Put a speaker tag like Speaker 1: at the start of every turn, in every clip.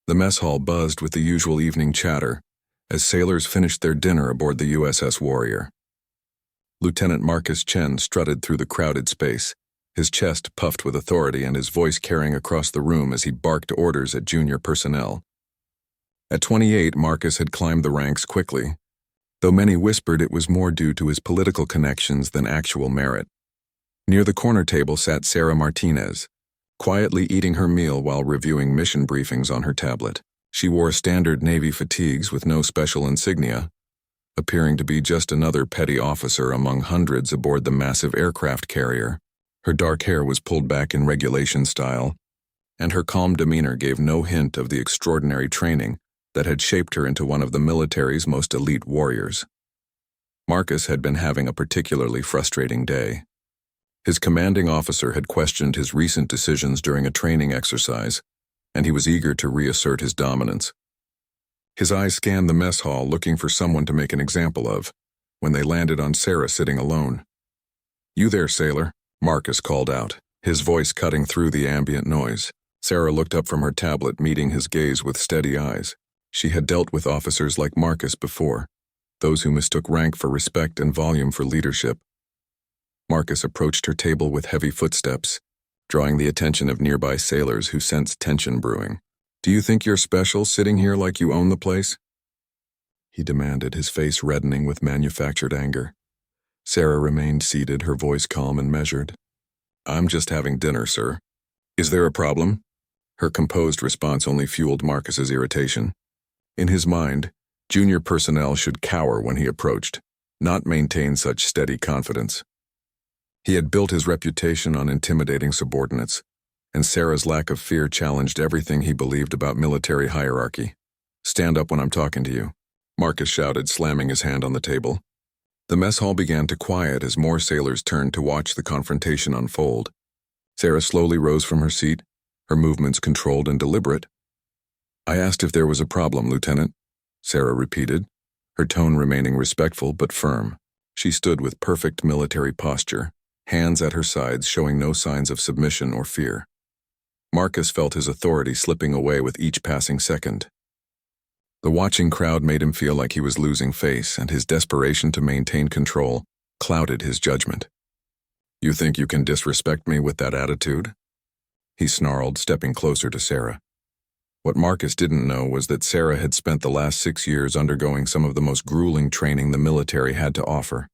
Speaker 1: The mess hall buzzed with the usual evening chatter as sailors finished their dinner aboard the USS Warrior. Lieutenant Marcus Chen strutted through the crowded space, his chest puffed with authority and his voice carrying across the room as he barked orders at junior personnel. At 28, Marcus had climbed the ranks quickly, though many whispered it was more due to his political connections than actual merit. Near the corner table sat Sarah Martinez, quietly eating her meal while reviewing mission briefings on her tablet. She wore standard Navy fatigues with no special insignia, appearing to be just another petty officer among hundreds aboard the massive aircraft carrier. Her dark hair was pulled back in regulation style, and her calm demeanor gave no hint of the extraordinary training that had shaped her into one of the military's most elite warriors. Marcus had been having a particularly frustrating day. His commanding officer had questioned his recent decisions during a training exercise, and he was eager to reassert his dominance. His eyes scanned the mess hall looking for someone to make an example of, when they landed on Sarah sitting alone. "You there, sailor?" Marcus called out, his voice cutting through the ambient noise. Sarah looked up from her tablet, meeting his gaze with steady eyes. She had dealt with officers like Marcus before, those who mistook rank for respect and volume for leadership. Marcus approached her table with heavy footsteps, drawing the attention of nearby sailors who sensed tension brewing. "Do you think you're special, sitting here like you own the place?" he demanded, his face reddening with manufactured anger. Sarah remained seated, her voice calm and measured. "I'm just having dinner, sir. Is there a problem?" Her composed response only fueled Marcus's irritation. In his mind, junior personnel should cower when he approached, not maintain such steady confidence. He had built his reputation on intimidating subordinates, and Sarah's lack of fear challenged everything he believed about military hierarchy. "Stand up when I'm talking to you," Marcus shouted, slamming his hand on the table. The mess hall began to quiet as more sailors turned to watch the confrontation unfold. Sarah slowly rose from her seat, her movements controlled and deliberate. "I asked if there was a problem, Lieutenant," Sarah repeated, her tone remaining respectful but firm. She stood with perfect military posture, hands at her sides showing no signs of submission or fear. Marcus felt his authority slipping away with each passing second. The watching crowd made him feel like he was losing face, and his desperation to maintain control clouded his judgment. "You think you can disrespect me with that attitude?" he snarled, stepping closer to Sarah. What Marcus didn't know was that Sarah had spent the last 6 years undergoing some of the most grueling training the military had to offer.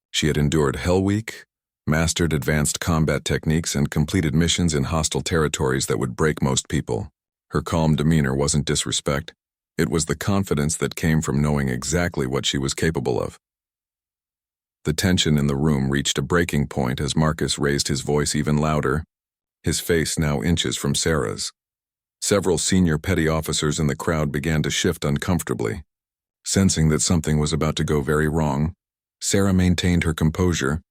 Speaker 1: She had endured Hell Week, mastered advanced combat techniques, and completed missions in hostile territories that would break most people. Her calm demeanor wasn't disrespect. It was the confidence that came from knowing exactly what she was capable of. The tension in the room reached a breaking point as Marcus raised his voice even louder, his face now inches from Sarah's. Several senior petty officers in the crowd began to shift uncomfortably. Sensing that something was about to go very wrong, Sarah maintained her composure,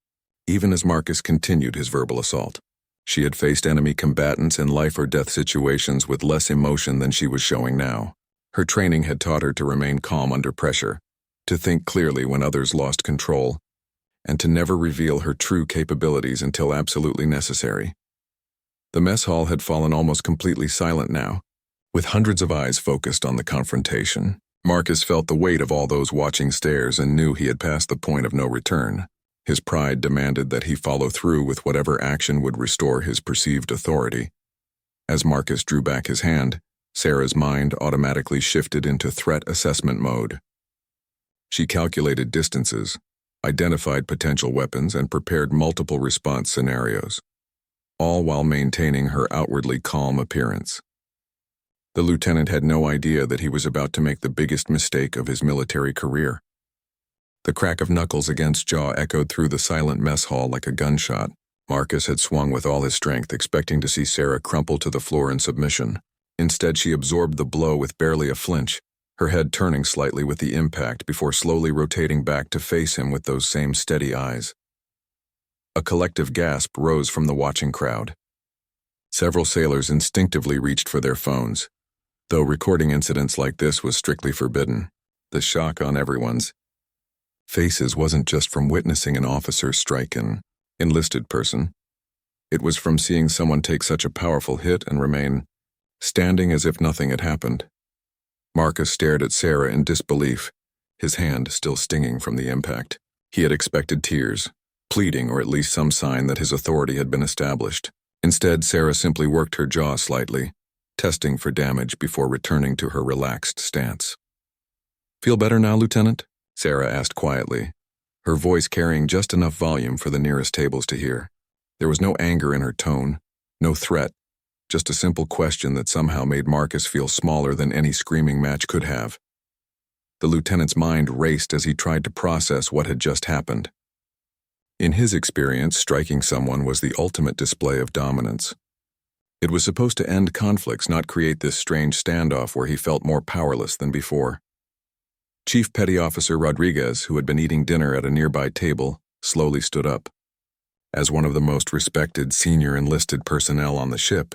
Speaker 1: even as Marcus continued his verbal assault. She had faced enemy combatants in life-or-death situations with less emotion than she was showing now. Her training had taught her to remain calm under pressure, to think clearly when others lost control, and to never reveal her true capabilities until absolutely necessary. The mess hall had fallen almost completely silent now, with hundreds of eyes focused on the confrontation. Marcus felt the weight of all those watching stares and knew he had passed the point of no return. His pride demanded that he follow through with whatever action would restore his perceived authority. As Marcus drew back his hand, Sarah's mind automatically shifted into threat assessment mode. She calculated distances, identified potential weapons, and prepared multiple response scenarios, all while maintaining her outwardly calm appearance. The lieutenant had no idea that he was about to make the biggest mistake of his military career. The crack of knuckles against jaw echoed through the silent mess hall like a gunshot. Marcus had swung with all his strength, expecting to see Sarah crumple to the floor in submission. Instead, she absorbed the blow with barely a flinch, her head turning slightly with the impact before slowly rotating back to face him with those same steady eyes. A collective gasp rose from the watching crowd. Several sailors instinctively reached for their phones, though recording incidents like this was strictly forbidden. The shock on everyone's faces wasn't just from witnessing an officer strike an enlisted person. It was from seeing someone take such a powerful hit and remain standing as if nothing had happened. Marcus stared at Sarah in disbelief, his hand still stinging from the impact. He had expected tears, pleading or at least some sign that his authority had been established. Instead, Sarah simply worked her jaw slightly, testing for damage before returning to her relaxed stance. "Feel better now, Lieutenant?" Sarah asked quietly, her voice carrying just enough volume for the nearest tables to hear. There was no anger in her tone, no threat, just a simple question that somehow made Marcus feel smaller than any screaming match could have. The lieutenant's mind raced as he tried to process what had just happened. In his experience, striking someone was the ultimate display of dominance. It was supposed to end conflicts, not create this strange standoff where he felt more powerless than before. Chief Petty Officer Rodriguez, who had been eating dinner at a nearby table, slowly stood up. As one of the most respected senior enlisted personnel on the ship,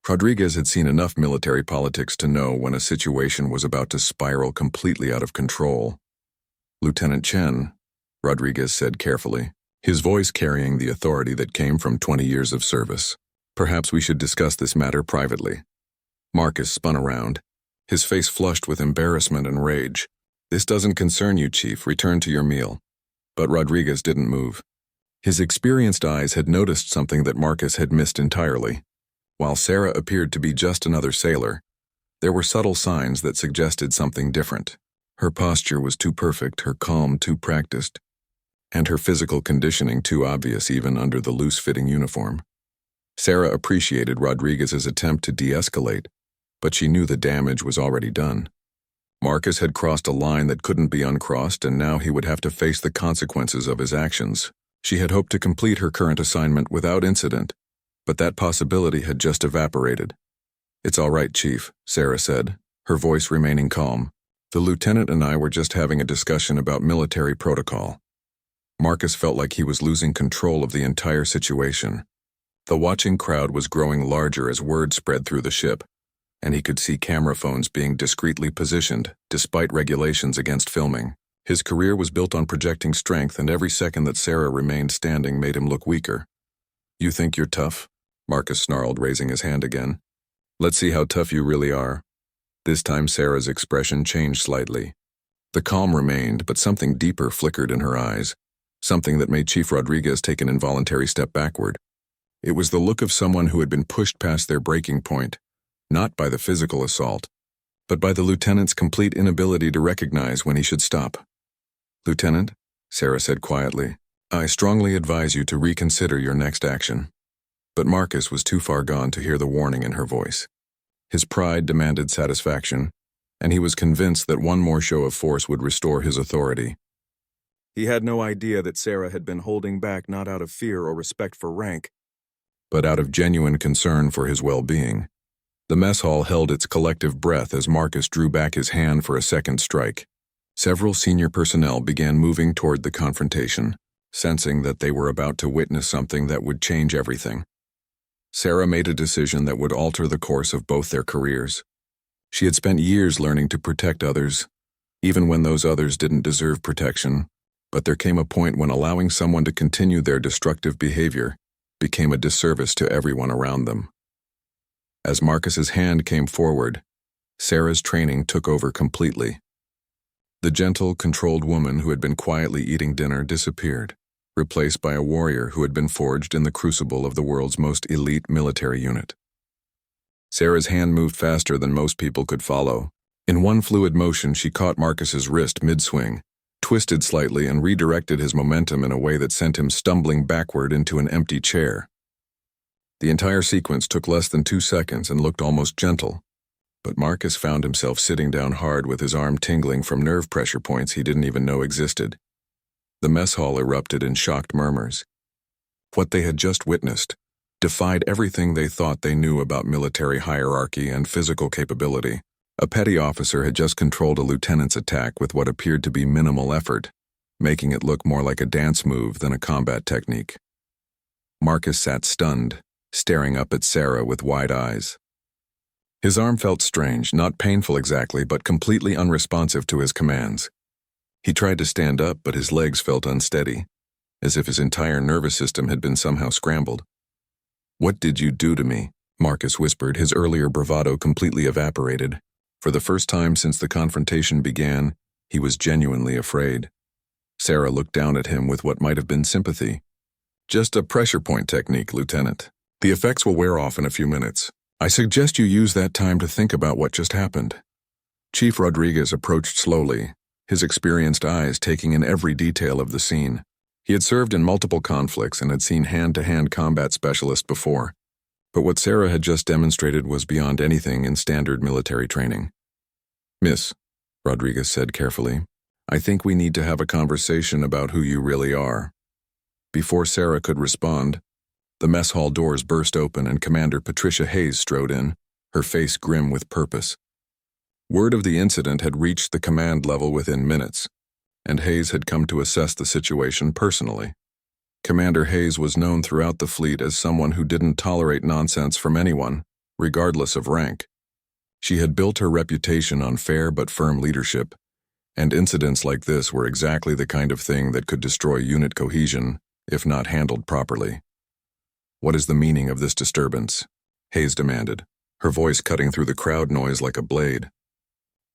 Speaker 1: Rodriguez had seen enough military politics to know when a situation was about to spiral completely out of control. "Lieutenant Chen," Rodriguez said carefully, his voice carrying the authority that came from 20 years of service. "Perhaps we should discuss this matter privately." Marcus spun around, his face flushed with embarrassment and rage. "This doesn't concern you, Chief. Return to your meal." But Rodriguez didn't move. His experienced eyes had noticed something that Marcus had missed entirely. While Sarah appeared to be just another sailor, there were subtle signs that suggested something different. Her posture was too perfect, her calm too practiced, and her physical conditioning too obvious even under the loose-fitting uniform. Sarah appreciated Rodriguez's attempt to de-escalate, but she knew the damage was already done. Marcus had crossed a line that couldn't be uncrossed, and now he would have to face the consequences of his actions. She had hoped to complete her current assignment without incident, but that possibility had just evaporated. "It's all right, Chief," Sarah said, her voice remaining calm. "The lieutenant and I were just having a discussion about military protocol." Marcus felt like he was losing control of the entire situation. The watching crowd was growing larger as word spread through the ship, and he could see camera phones being discreetly positioned, despite regulations against filming. His career was built on projecting strength, and every second that Sarah remained standing made him look weaker. "You think you're tough?" Marcus snarled, raising his hand again. "Let's see how tough you really are." This time Sarah's expression changed slightly. The calm remained, but something deeper flickered in her eyes, something that made Chief Rodriguez take an involuntary step backward. It was the look of someone who had been pushed past their breaking point, not by the physical assault, but by the lieutenant's complete inability to recognize when he should stop. "Lieutenant," Sarah said quietly, "I strongly advise you to reconsider your next action." But Marcus was too far gone to hear the warning in her voice. His pride demanded satisfaction, and he was convinced that one more show of force would restore his authority. He had no idea that Sarah had been holding back not out of fear or respect for rank, but out of genuine concern for his well-being. The mess hall held its collective breath as Marcus drew back his hand for a second strike. Several senior personnel began moving toward the confrontation, sensing that they were about to witness something that would change everything. Sarah made a decision that would alter the course of both their careers. She had spent years learning to protect others, even when those others didn't deserve protection, but there came a point when allowing someone to continue their destructive behavior became a disservice to everyone around them. As Marcus's hand came forward, Sarah's training took over completely. The gentle, controlled woman who had been quietly eating dinner disappeared, replaced by a warrior who had been forged in the crucible of the world's most elite military unit. Sarah's hand moved faster than most people could follow. In one fluid motion, she caught Marcus's wrist mid-swing, twisted slightly, and redirected his momentum in a way that sent him stumbling backward into an empty chair. The entire sequence took less than 2 seconds and looked almost gentle, but Marcus found himself sitting down hard with his arm tingling from nerve pressure points he didn't even know existed. The mess hall erupted in shocked murmurs. What they had just witnessed defied everything they thought they knew about military hierarchy and physical capability. A petty officer had just controlled a lieutenant's attack with what appeared to be minimal effort, making it look more like a dance move than a combat technique. Marcus sat stunned, staring up at Sarah with wide eyes. His arm felt strange, not painful exactly, but completely unresponsive to his commands. He tried to stand up, but his legs felt unsteady, as if his entire nervous system had been somehow scrambled. "What did you do to me?" Marcus whispered, his earlier bravado completely evaporated. For the first time since the confrontation began, he was genuinely afraid. Sarah looked down at him with what might have been sympathy. Just a pressure point technique, Lieutenant. The effects will wear off in a few minutes. I suggest you use that time to think about what just happened. Chief Rodriguez approached slowly, his experienced eyes taking in every detail of the scene. He had served in multiple conflicts and had seen hand-to-hand combat specialists before. But what Sarah had just demonstrated was beyond anything in standard military training. Miss, Rodriguez said carefully, I think we need to have a conversation about who you really are. Before Sarah could respond, the mess hall doors burst open and Commander Patricia Hayes strode in, her face grim with purpose. Word of the incident had reached the command level within minutes, and Hayes had come to assess the situation personally. Commander Hayes was known throughout the fleet as someone who didn't tolerate nonsense from anyone, regardless of rank. She had built her reputation on fair but firm leadership, and incidents like this were exactly the kind of thing that could destroy unit cohesion, if not handled properly. What is the meaning of this disturbance? Hayes demanded, her voice cutting through the crowd noise like a blade.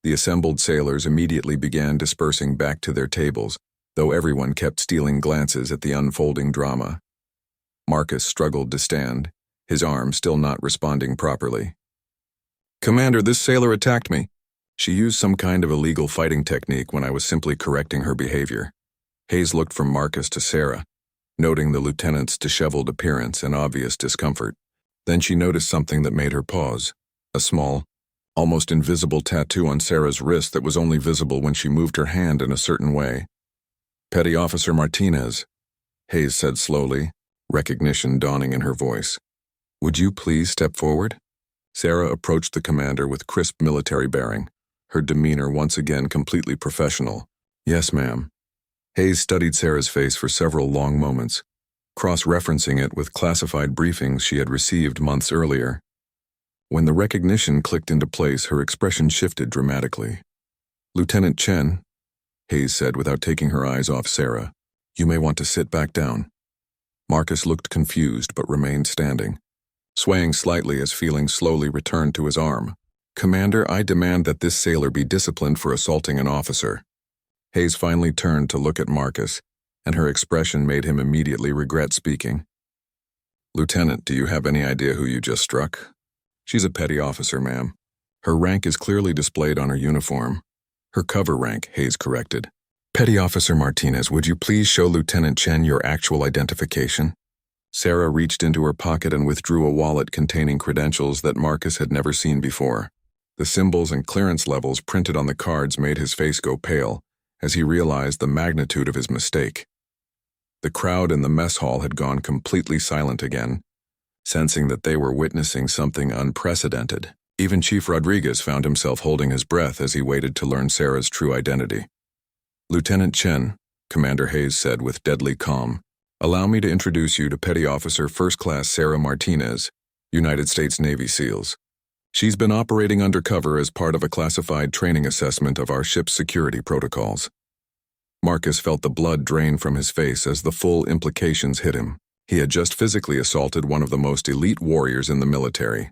Speaker 1: The assembled sailors immediately began dispersing back to their tables, though everyone kept stealing glances at the unfolding drama. Marcus struggled to stand, his arm still not responding properly. Commander, this sailor attacked me. She used some kind of illegal fighting technique when I was simply correcting her behavior. Hayes looked from Marcus to Sarah, noting the lieutenant's disheveled appearance and obvious discomfort. Then she noticed something that made her pause, a small, almost invisible tattoo on Sarah's wrist that was only visible when she moved her hand in a certain way. Petty Officer Martinez, Hayes said slowly, recognition dawning in her voice. Would you please step forward? Sarah approached the commander with crisp military bearing, her demeanor once again completely professional. Yes, ma'am. Hayes studied Sarah's face for several long moments, cross-referencing it with classified briefings she had received months earlier. When the recognition clicked into place, her expression shifted dramatically. Lieutenant Chen, Hayes said without taking her eyes off Sarah, you may want to sit back down. Marcus looked confused but remained standing, swaying slightly as feeling slowly returned to his arm. Commander, I demand that this sailor be disciplined for assaulting an officer. Hayes finally turned to look at Marcus, and her expression made him immediately regret speaking. Lieutenant, do you have any idea who you just struck? She's a petty officer, ma'am. Her rank is clearly displayed on her uniform. Her cover rank, Hayes corrected. Petty Officer Martinez, would you please show Lieutenant Chen your actual identification? Sarah reached into her pocket and withdrew a wallet containing credentials that Marcus had never seen before. The symbols and clearance levels printed on the cards made his face go pale as he realized the magnitude of his mistake. The crowd in the mess hall had gone completely silent again, sensing that they were witnessing something unprecedented. Even Chief Rodriguez found himself holding his breath as he waited to learn Sarah's true identity. Lieutenant Chen, Commander Hayes said with deadly calm, allow me to introduce you to Petty Officer First Class Sarah Martinez, United States Navy SEALs. She's been operating undercover as part of a classified training assessment of our ship's security protocols. Marcus felt the blood drain from his face as the full implications hit him. He had just physically assaulted one of the most elite warriors in the military,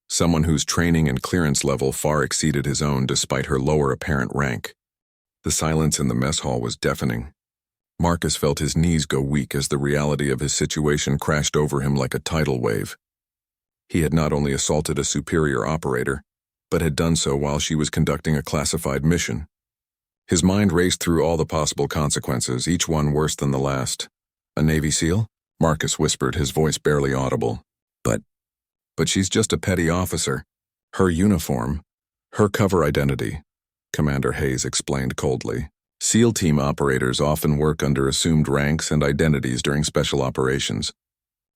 Speaker 1: someone whose training and clearance level far exceeded his own despite her lower apparent rank. The silence in the mess hall was deafening. Marcus felt his knees go weak as the reality of his situation crashed over him like a tidal wave. He had not only assaulted a superior operator, but had done so while she was conducting a classified mission. His mind raced through all the possible consequences, each one worse than the last. A Navy SEAL? Marcus whispered, his voice barely audible. But she's just a petty officer. Her uniform, her cover identity, Commander Hayes explained coldly. SEAL team operators often work under assumed ranks and identities during special operations.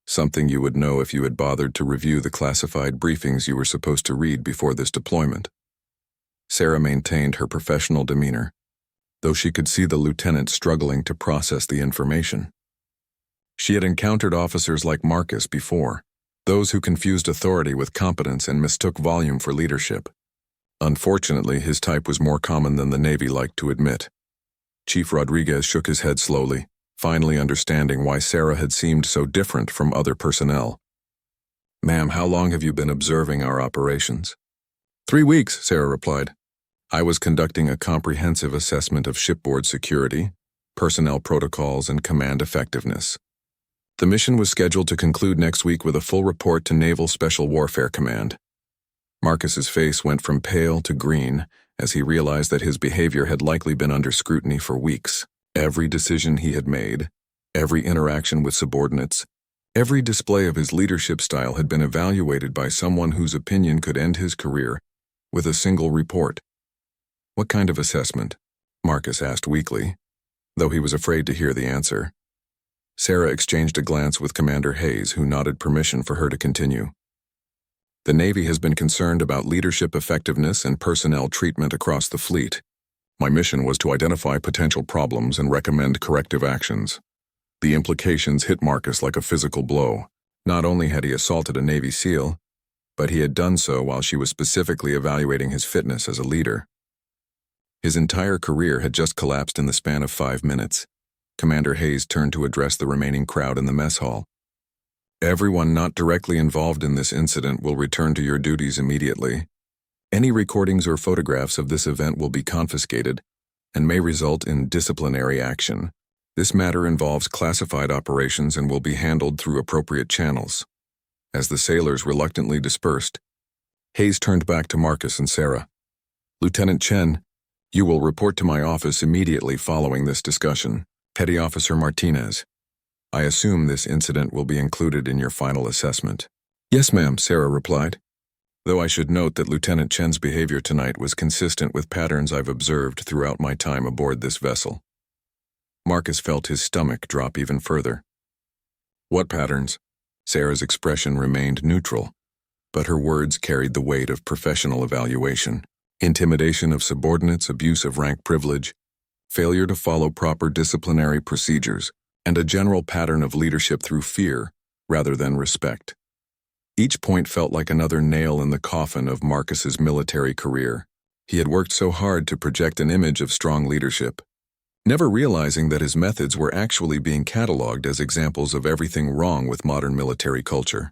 Speaker 1: Something you would know if you had bothered to review the classified briefings you were supposed to read before this deployment. Sarah maintained her professional demeanor, though she could see the lieutenant struggling to process the information. She had encountered officers like Marcus before, those who confused authority with competence and mistook volume for leadership. Unfortunately, his type was more common than the Navy liked to admit. Chief Rodriguez shook his head slowly, finally understanding why Sarah had seemed so different from other personnel. "Ma'am, how long have you been observing our operations?" "3 weeks," Sarah replied. "I was conducting a comprehensive assessment of shipboard security, personnel protocols, and command effectiveness. The mission was scheduled to conclude next week with a full report to Naval Special Warfare Command." Marcus's face went from pale to green as he realized that his behavior had likely been under scrutiny for weeks. Every decision he had made, every interaction with subordinates, every display of his leadership style had been evaluated by someone whose opinion could end his career with a single report. "What kind of assessment?" Marcus asked weakly, though he was afraid to hear the answer. Sarah exchanged a glance with Commander Hayes, who nodded permission for her to continue. "The Navy has been concerned about leadership effectiveness and personnel treatment across the fleet. My mission was to identify potential problems and recommend corrective actions." The implications hit Marcus like a physical blow. Not only had he assaulted a Navy SEAL, but he had done so while she was specifically evaluating his fitness as a leader. His entire career had just collapsed in the span of 5 minutes. Commander Hayes turned to address the remaining crowd in the mess hall. "Everyone not directly involved in this incident will return to your duties immediately. Any recordings or photographs of this event will be confiscated and may result in disciplinary action. This matter involves classified operations and will be handled through appropriate channels." As the sailors reluctantly dispersed, Hayes turned back to Marcus and Sarah. "Lieutenant Chen, you will report to my office immediately following this discussion. Petty Officer Martinez, I assume this incident will be included in your final assessment." "Yes, ma'am," Sarah replied, though I should note that Lieutenant Chen's behavior tonight was consistent with patterns I've observed throughout my time aboard this vessel. Marcus felt his stomach drop even further. "What patterns?" Sarah's expression remained neutral, but her words carried the weight of professional evaluation. "Intimidation of subordinates, abuse of rank privilege, failure to follow proper disciplinary procedures, and a general pattern of leadership through fear rather than respect." Each point felt like another nail in the coffin of Marcus's military career. He had worked so hard to project an image of strong leadership, never realizing that his methods were actually being cataloged as examples of everything wrong with modern military culture.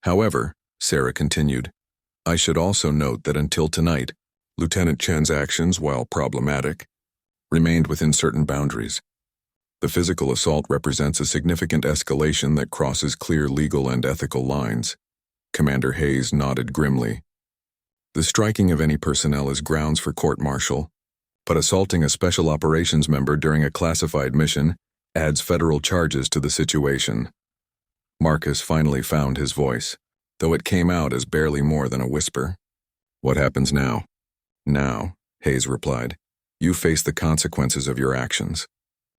Speaker 1: "However," Sarah continued, "I should also note that until tonight, Lieutenant Chen's actions, while problematic, remained within certain boundaries. The physical assault represents a significant escalation that crosses clear legal and ethical lines." Commander Hayes nodded grimly. "The striking of any personnel is grounds for court-martial, but assaulting a special operations member during a classified mission adds federal charges to the situation." Marcus finally found his voice, though it came out as barely more than a whisper. "What happens now?" "Now," Hayes replied, "you face the consequences of your actions.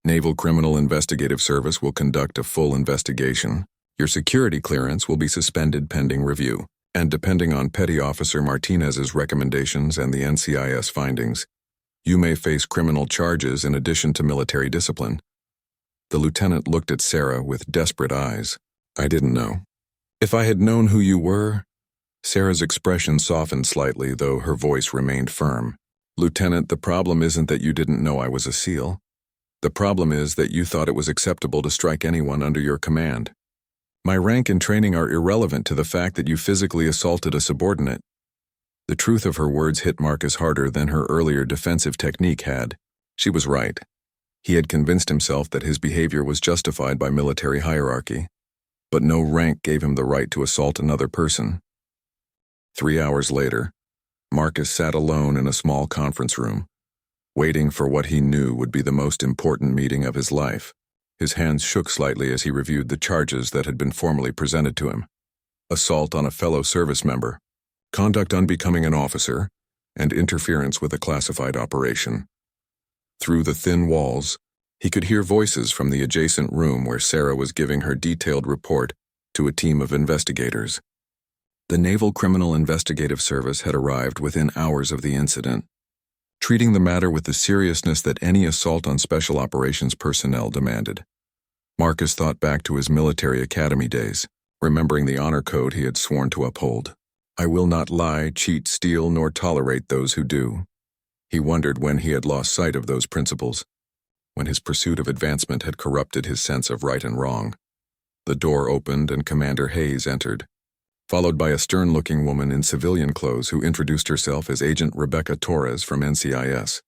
Speaker 1: Naval Criminal Investigative Service will conduct a full investigation. Your security clearance will be suspended pending review, and depending on Petty Officer Martinez's recommendations and the NCIS findings, you may face criminal charges in addition to military discipline." The lieutenant looked at Sarah with desperate eyes. "I didn't know." "If I had known who you were..." Sarah's expression softened slightly, though her voice remained firm. "Lieutenant, the problem isn't that you didn't know I was a SEAL. The problem is that you thought it was acceptable to strike anyone under your command. My rank and training are irrelevant to the fact that you physically assaulted a subordinate." The truth of her words hit Marcus harder than her earlier defensive technique had. She was right. He had convinced himself that his behavior was justified by military hierarchy, but no rank gave him the right to assault another person. 3 hours later, Marcus sat alone in a small conference room, waiting for what he knew would be the most important meeting of his life. His hands shook slightly as he reviewed the charges that had been formally presented to him. Assault on a fellow service member, conduct unbecoming an officer, and interference with a classified operation. Through the thin walls, he could hear voices from the adjacent room where Sarah was giving her detailed report to a team of investigators. The Naval Criminal Investigative Service had arrived within hours of the incident, treating the matter with the seriousness that any assault on special operations personnel demanded. Marcus thought back to his military academy days, remembering the honor code he had sworn to uphold. "I will not lie, cheat, steal, nor tolerate those who do." He wondered when he had lost sight of those principles, when his pursuit of advancement had corrupted his sense of right and wrong. The door opened and Commander Hayes entered. followed by a stern-looking woman in civilian clothes who introduced herself as Agent Rebecca Torres from NCIS.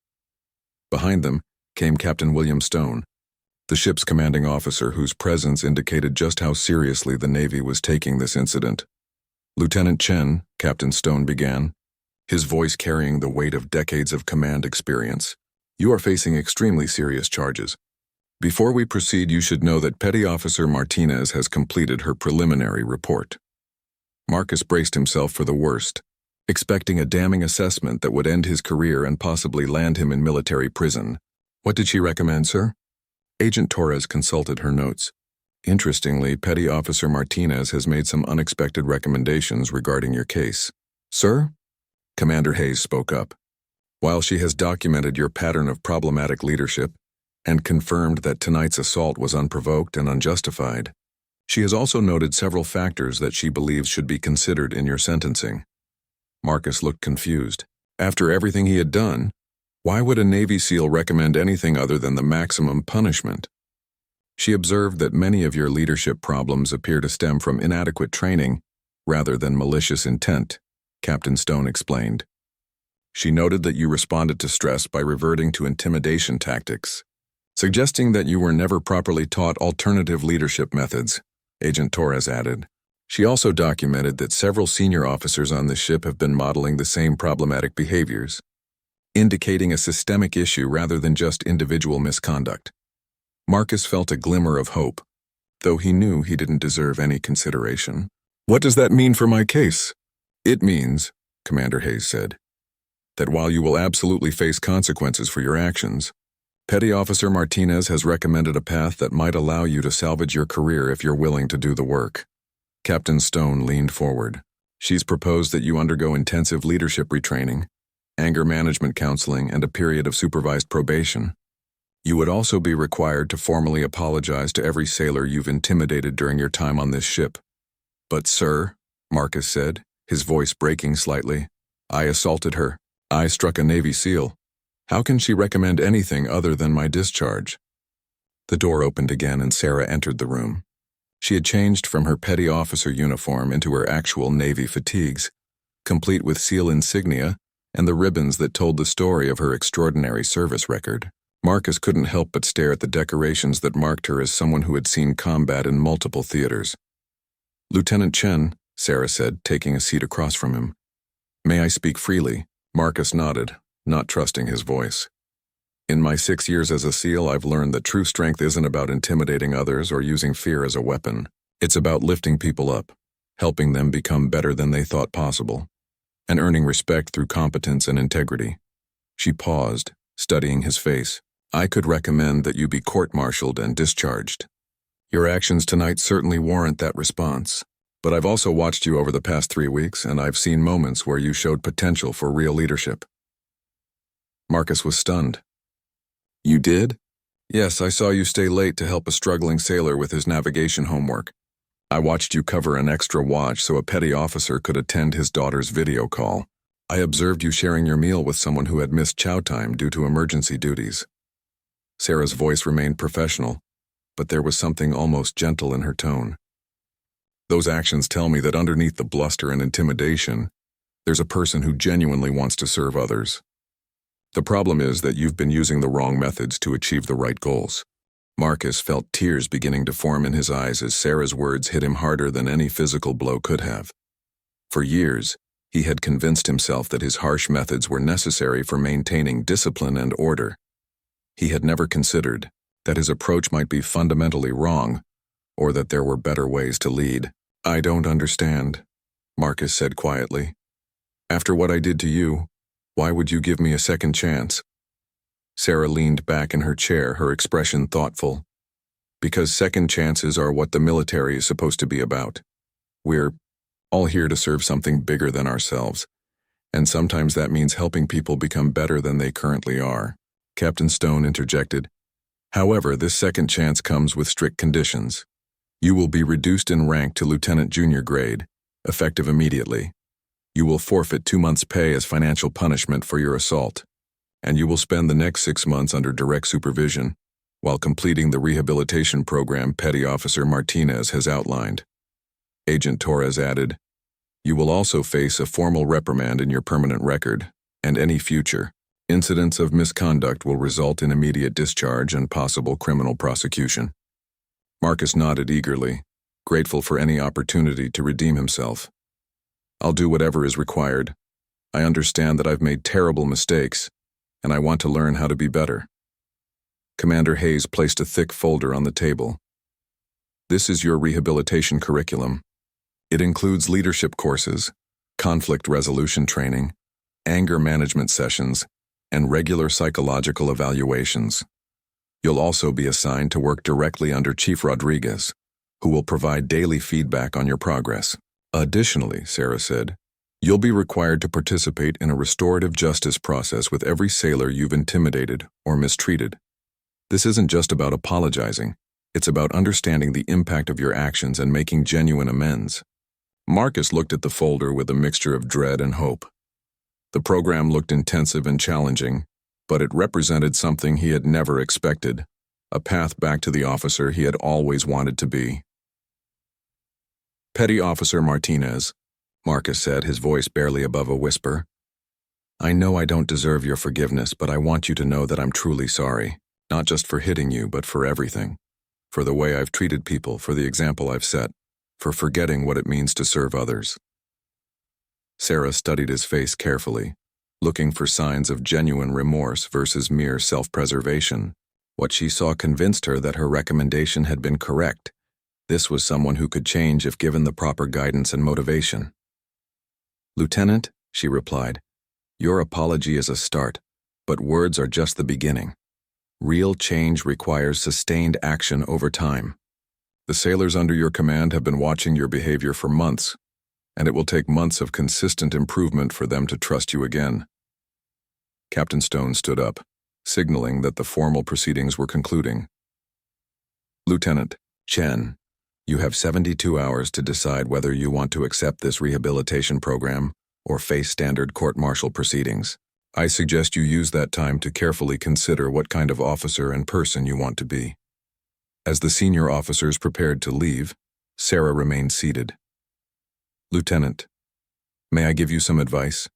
Speaker 1: Behind them came Captain William Stone, the ship's commanding officer whose presence indicated just how seriously the Navy was taking this incident. "Lieutenant Chen," Captain Stone began, his voice carrying the weight of decades of command experience, "you are facing extremely serious charges. Before we proceed, you should know that Petty Officer Martinez has completed her preliminary report." Marcus braced himself for the worst, expecting a damning assessment that would end his career and possibly land him in military prison. "What did she recommend, sir?" Agent Torres consulted her notes. "Interestingly, Petty Officer Martinez has made some unexpected recommendations regarding your case." "Sir?" Commander Hayes spoke up. "While she has documented your pattern of problematic leadership and confirmed that tonight's assault was unprovoked and unjustified, she has also noted several factors that she believes should be considered in your sentencing." Marcus looked confused. After everything he had done, why would a Navy SEAL recommend anything other than the maximum punishment? She observed that many of your leadership problems appear to stem from inadequate training rather than malicious intent, Captain Stone explained. She noted that you responded to stress by reverting to intimidation tactics, suggesting that you were never properly taught alternative leadership methods, Agent Torres added. She also documented that several senior officers on the ship have been modeling the same problematic behaviors, indicating a systemic issue rather than just individual misconduct. Marcus felt a glimmer of hope, though he knew he didn't deserve any consideration. "What does that mean for my case?" "It means," Commander Hayes said, "that while you will absolutely face consequences for your actions, Petty Officer Martinez has recommended a path that might allow you to salvage your career if you're willing to do the work." Captain Stone leaned forward. "She's proposed that you undergo intensive leadership retraining, anger management counseling, and a period of supervised probation. You would also be required to formally apologize to every sailor you've intimidated during your time on this ship." "But sir," Marcus said, his voice breaking slightly, "I assaulted her. I struck a Navy SEAL. How can she recommend anything other than my discharge?" The door opened again and Sarah entered the room. She had changed from her petty officer uniform into her actual Navy fatigues, complete with SEAL insignia and the ribbons that told the story of her extraordinary service record. Marcus couldn't help but stare at the decorations that marked her as someone who had seen combat in multiple theaters. "Lieutenant Chen," Sarah said, taking a seat across from him. "May I speak freely?" Marcus nodded, not trusting his voice. "In my 6 years as a SEAL, I've learned that true strength isn't about intimidating others or using fear as a weapon. It's about lifting people up, helping them become better than they thought possible, and earning respect through competence and integrity." She paused, studying his face. "I could recommend that you be court-martialed and discharged. Your actions tonight certainly warrant that response, but I've also watched you over the past 3 weeks, and I've seen moments where you showed potential for real leadership." Marcus was stunned. "You did?" "Yes, I saw you stay late to help a struggling sailor with his navigation homework. I watched you cover an extra watch so a petty officer could attend his daughter's video call. I observed you sharing your meal with someone who had missed chow time due to emergency duties." Sarah's voice remained professional, but there was something almost gentle in her tone. "Those actions tell me that underneath the bluster and intimidation, there's a person who genuinely wants to serve others. The problem is that you've been using the wrong methods to achieve the right goals." Marcus felt tears beginning to form in his eyes as Sarah's words hit him harder than any physical blow could have. For years, he had convinced himself that his harsh methods were necessary for maintaining discipline and order. He had never considered that his approach might be fundamentally wrong, or that there were better ways to lead. "I don't understand," Marcus said quietly. "After what I did to you, why would you give me a second chance?" Sarah leaned back in her chair, her expression thoughtful. "Because second chances are what the military is supposed to be about. We're all here to serve something bigger than ourselves, and sometimes that means helping people become better than they currently are." Captain Stone interjected. "However, this second chance comes with strict conditions. You will be reduced in rank to lieutenant junior grade, effective immediately. You will forfeit 2 months' pay as financial punishment for your assault, and you will spend the next 6 months under direct supervision while completing the rehabilitation program Petty Officer Martinez has outlined." Agent Torres added, You will also face a formal reprimand in your permanent record, and any future incidents of misconduct will result in immediate discharge and possible criminal prosecution. Marcus nodded eagerly, grateful for any opportunity to redeem himself. I'll do whatever is required. I understand that I've made terrible mistakes, and I want to learn how to be better. Commander Hayes placed a thick folder on the table. This is your rehabilitation curriculum. It includes leadership courses, conflict resolution training, anger management sessions, and regular psychological evaluations. You'll also be assigned to work directly under Chief Rodriguez, who will provide daily feedback on your progress. Additionally, Sarah said, you'll be required to participate in a restorative justice process with every sailor you've intimidated or mistreated. This isn't just about apologizing. It's about understanding the impact of your actions and making genuine amends. Marcus looked at the folder with a mixture of dread and hope. The program looked intensive and challenging, but it represented something he had never expected, a path back to the officer he had always wanted to be. Petty Officer Martinez, Marcus said, his voice barely above a whisper. I know I don't deserve your forgiveness, but I want you to know that I'm truly sorry, not just for hitting you, but for everything. For the way I've treated people, for the example I've set, for forgetting what it means to serve others. Sarah studied his face carefully, looking for signs of genuine remorse versus mere self-preservation. What she saw convinced her that her recommendation had been correct. This was someone who could change if given the proper guidance and motivation. Lieutenant, she replied, your apology is a start, but words are just the beginning. Real change requires sustained action over time. The sailors under your command have been watching your behavior for months, and it will take months of consistent improvement for them to trust you again. Captain Stone stood up, signaling that the formal proceedings were concluding. Lieutenant Chen, you have 72 hours to decide whether you want to accept this rehabilitation program or face standard court-martial proceedings. I suggest you use that time to carefully consider what kind of officer and person you want to be. As the senior officers prepared to leave, Sarah remained seated. Lieutenant, may I give you some advice?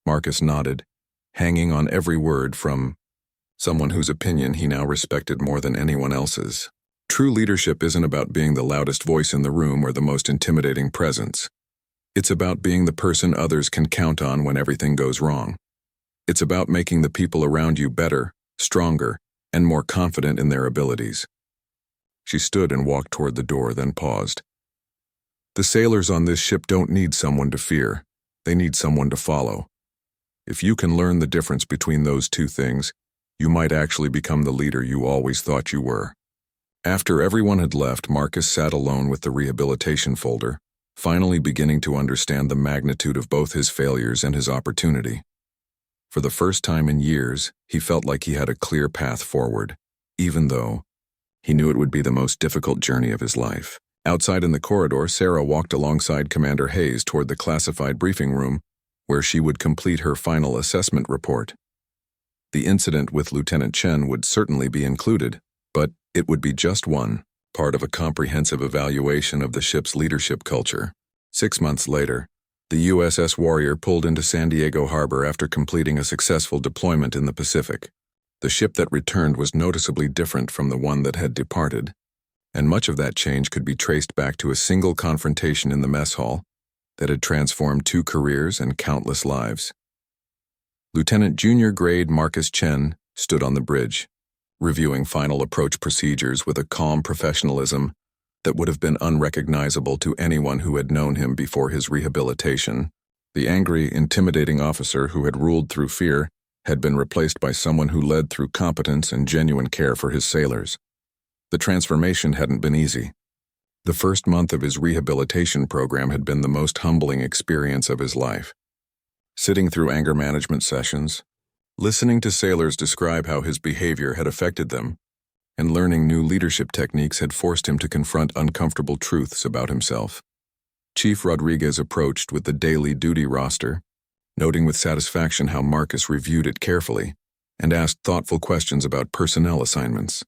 Speaker 1: Marcus nodded, hanging on every word from someone whose opinion he now respected more than anyone else's. True leadership isn't about being the loudest voice in the room or the most intimidating presence. It's about being the person others can count on when everything goes wrong. It's about making the people around you better, stronger, and more confident in their abilities. She stood and walked toward the door, then paused. The sailors on this ship don't need someone to fear. They need someone to follow. If you can learn the difference between those two things, you might actually become the leader you always thought you were. After everyone had left, Marcus sat alone with the rehabilitation folder, finally beginning to understand the magnitude of both his failures and his opportunity. For the first time in years, he felt like he had a clear path forward, even though he knew it would be the most difficult journey of his life. Outside in the corridor, Sarah walked alongside Commander Hayes toward the classified briefing room, where she would complete her final assessment report. The incident with Lieutenant Chen would certainly be included, but it would be just one, part of a comprehensive evaluation of the ship's leadership culture. 6 months later, the USS Warrior pulled into San Diego Harbor after completing a successful deployment in the Pacific. The ship that returned was noticeably different from the one that had departed, and much of that change could be traced back to a single confrontation in the mess hall that had transformed 2 careers and countless lives. Lieutenant Junior Grade Marcus Chen stood on the bridge, reviewing final approach procedures with a calm professionalism that would have been unrecognizable to anyone who had known him before his rehabilitation. The angry, intimidating officer who had ruled through fear had been replaced by someone who led through competence and genuine care for his sailors. The transformation hadn't been easy. The first month of his rehabilitation program had been the most humbling experience of his life. Sitting through anger management sessions, listening to sailors describe how his behavior had affected them, and learning new leadership techniques had forced him to confront uncomfortable truths about himself. Chief Rodriguez approached with the daily duty roster, noting with satisfaction how Marcus reviewed it carefully and asked thoughtful questions about personnel assignments.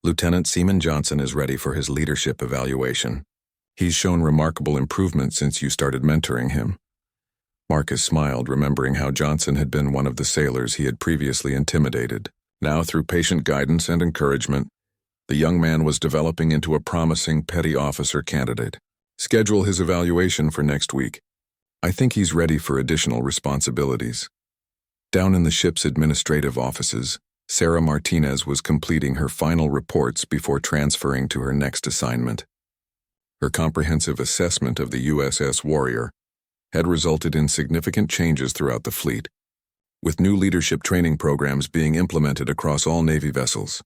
Speaker 1: Lieutenant Seaman Johnson is ready for his leadership evaluation. He's shown remarkable improvement since you started mentoring him. Marcus smiled, remembering how Johnson had been one of the sailors he had previously intimidated. Now, through patient guidance and encouragement, the young man was developing into a promising petty officer candidate. Schedule his evaluation for next week. I think he's ready for additional responsibilities. Down in the ship's administrative offices, Sarah Martinez was completing her final reports before transferring to her next assignment. Her comprehensive assessment of the USS Warrior had resulted in significant changes throughout the fleet, with new leadership training programs being implemented across all Navy vessels.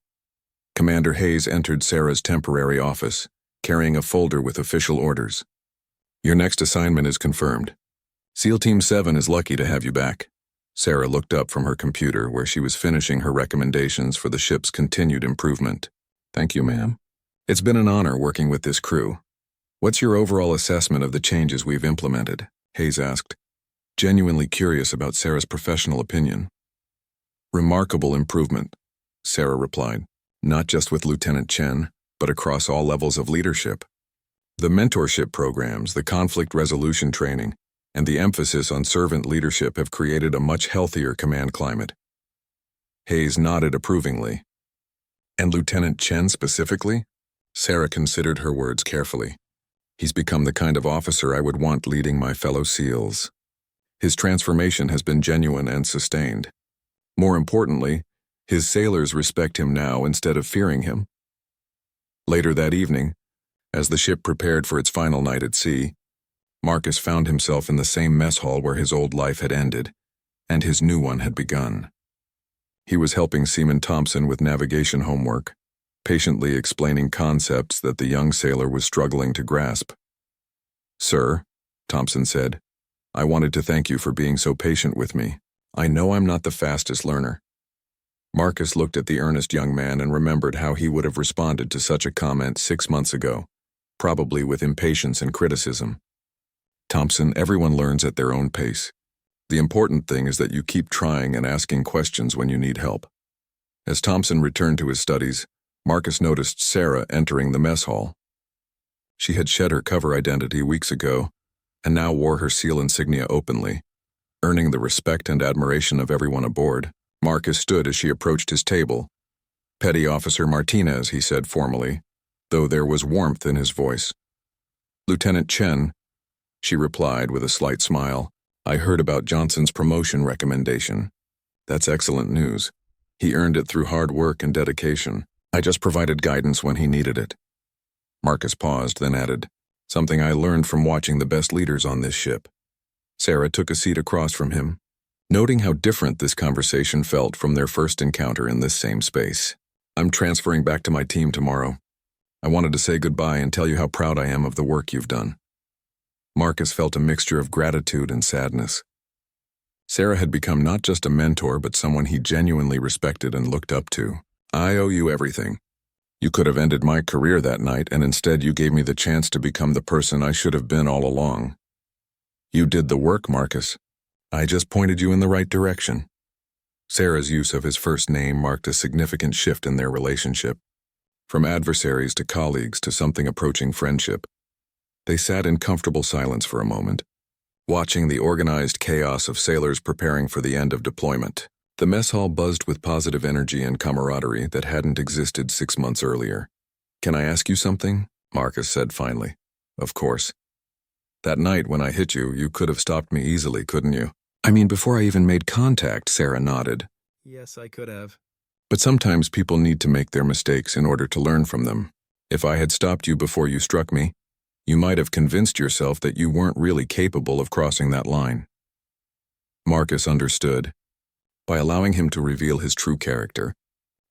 Speaker 1: Commander Hayes entered Sarah's temporary office, carrying a folder with official orders. Your next assignment is confirmed. SEAL Team 7 is lucky to have you back. Sarah looked up from her computer where she was finishing her recommendations for the ship's continued improvement. Thank you, ma'am. It's been an honor working with this crew. What's your overall assessment of the changes we've implemented? Hayes asked, genuinely curious about Sarah's professional opinion. Remarkable improvement, Sarah replied, not just with Lieutenant Chen, but across all levels of leadership. The mentorship programs, the conflict resolution training, and the emphasis on servant leadership have created a much healthier command climate. Hayes nodded approvingly. And Lieutenant Chen specifically? Sarah considered her words carefully. He's become the kind of officer I would want leading my fellow SEALs. His transformation has been genuine and sustained. More importantly, his sailors respect him now instead of fearing him. Later that evening, as the ship prepared for its final night at sea, Marcus found himself in the same mess hall where his old life had ended, and his new one had begun. He was helping Seaman Thompson with navigation homework, patiently explaining concepts that the young sailor was struggling to grasp. Sir, Thompson said, I wanted to thank you for being so patient with me. I know I'm not the fastest learner. Marcus looked at the earnest young man and remembered how he would have responded to such a comment 6 months ago, probably with impatience and criticism. Thompson, everyone learns at their own pace. The important thing is that you keep trying and asking questions when you need help. As Thompson returned to his studies, Marcus noticed Sarah entering the mess hall. She had shed her cover identity weeks ago, and now wore her SEAL insignia openly, earning the respect and admiration of everyone aboard. Marcus stood as she approached his table. Petty Officer Martinez, he said formally, though there was warmth in his voice. Lieutenant Chen, she replied with a slight smile. I heard about Johnson's promotion recommendation. That's excellent news. He earned it through hard work and dedication. I just provided guidance when he needed it. Marcus paused, then added, something I learned from watching the best leaders on this ship. Sarah took a seat across from him, noting how different this conversation felt from their first encounter in this same space. I'm transferring back to my team tomorrow. I wanted to say goodbye and tell you how proud I am of the work you've done. Marcus felt a mixture of gratitude and sadness. Sarah had become not just a mentor, but someone he genuinely respected and looked up to. I owe you everything. You could have ended my career that night, and instead you gave me the chance to become the person I should have been all along. You did the work, Marcus. I just pointed you in the right direction. Sarah's use of his first name marked a significant shift in their relationship. From adversaries to colleagues to something approaching friendship. They sat in comfortable silence for a moment, watching the organized chaos of sailors preparing for the end of deployment. The mess hall buzzed with positive energy and camaraderie that hadn't existed 6 months earlier. Can I ask you something? Marcus said finally. Of course. That night when I hit you, you could have stopped me easily, couldn't you? I mean, before I even made contact, Sarah nodded.
Speaker 2: Yes, I could have.
Speaker 1: But sometimes people need to make their mistakes in order to learn from them. If I had stopped you before you struck me, you might have convinced yourself that you weren't really capable of crossing that line. Marcus understood. By allowing him to reveal his true character,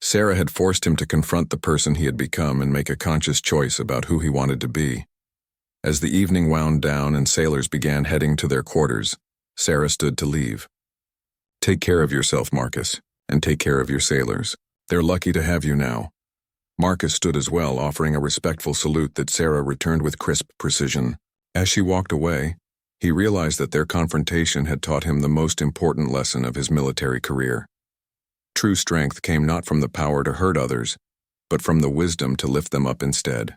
Speaker 1: Sarah had forced him to confront the person he had become and make a conscious choice about who he wanted to be. As the evening wound down and sailors began heading to their quarters, Sarah stood to leave. Take care of yourself, Marcus, and take care of your sailors. They're lucky to have you now. Marcus stood as well, offering a respectful salute that Sarah returned with crisp precision. As she walked away, he realized that their confrontation had taught him the most important lesson of his military career. True strength came not from the power to hurt others, but from the wisdom to lift them up instead.